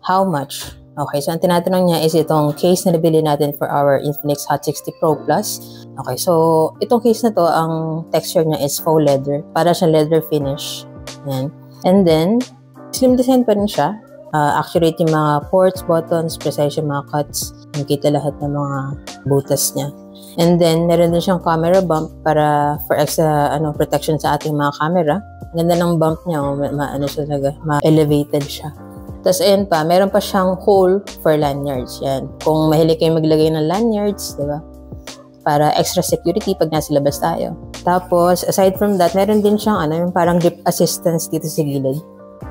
how much? Okay, so ang tinatanong niya is itong case na nabili natin for our Infinix Hot 60 Pro Plus. Okay, so itong case na to, ang texture niya is faux leather. Para siyang leather finish. Yan. And then, slim design pa rin siya. Accurate yung mga ports, buttons, precise yung mga cuts. Nakita lahat ng mga butas niya. And then, meron din siyang camera bump para for extra protection sa ating mga camera. Ganda ng bump niya, ma-elevated siya. Tapos, ayun pa, meron pa siyang hole for lanyards. Yan. Kung mahilig kayo maglagay ng lanyards, di ba? Para extra security pag nasa labas tayo. Tapos, aside from that, meron din siyang yung parang grip assistance dito sa gilid.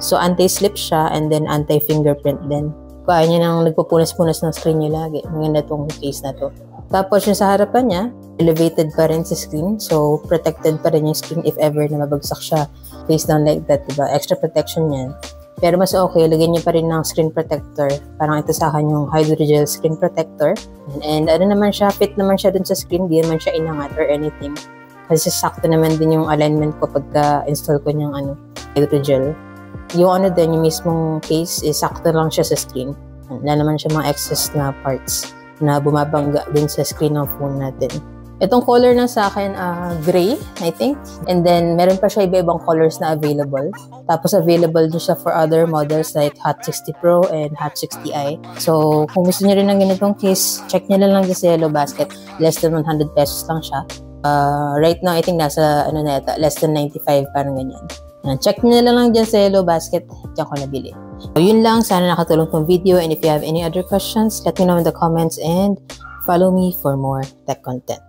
So, anti-slip siya and then anti-fingerprint din. Kaya niya nang nagpupunas-punas ng screen niya lagi. Maganda tong case na to. Tapos, yung sa harapan niya, elevated pa rin sa screen. So, protected pa rin yung screen if ever na mabagsak siya face down like that, diba? Extra protection yan. Pero mas okay, lagyan niyo pa rin ng screen protector. Parang ito sa akin yung hydrogel screen protector. And naman siya, fit naman siya dun sa screen. Di naman siya inangat or anything. Kasi sakto naman din yung alignment ko pagka-install ko niyang hydrogel. Yung din, yung mismong case, sakto lang siya sa screen. Wala naman siya mga excess na parts na bumabangga din sa screen ng phone natin. Itong color na sa akin, gray, I think. And then, meron pa siya iba-ibang colors na available. Tapos, available din siya for other models like Hot 60 Pro and Hot 60i. So, kung gusto niyo rin ng ganitong case, check niyo lang sa Yellow Basket. Less than 100 pesos lang siya. Right now, I think nasa, less than 95, parang ganyan. Check niyo lang dyan sa Yellow Basket. Diyan ko nabili. So, yun lang. Sana nakatulong tong video. And if you have any other questions, let me know in the comments and follow me for more tech content.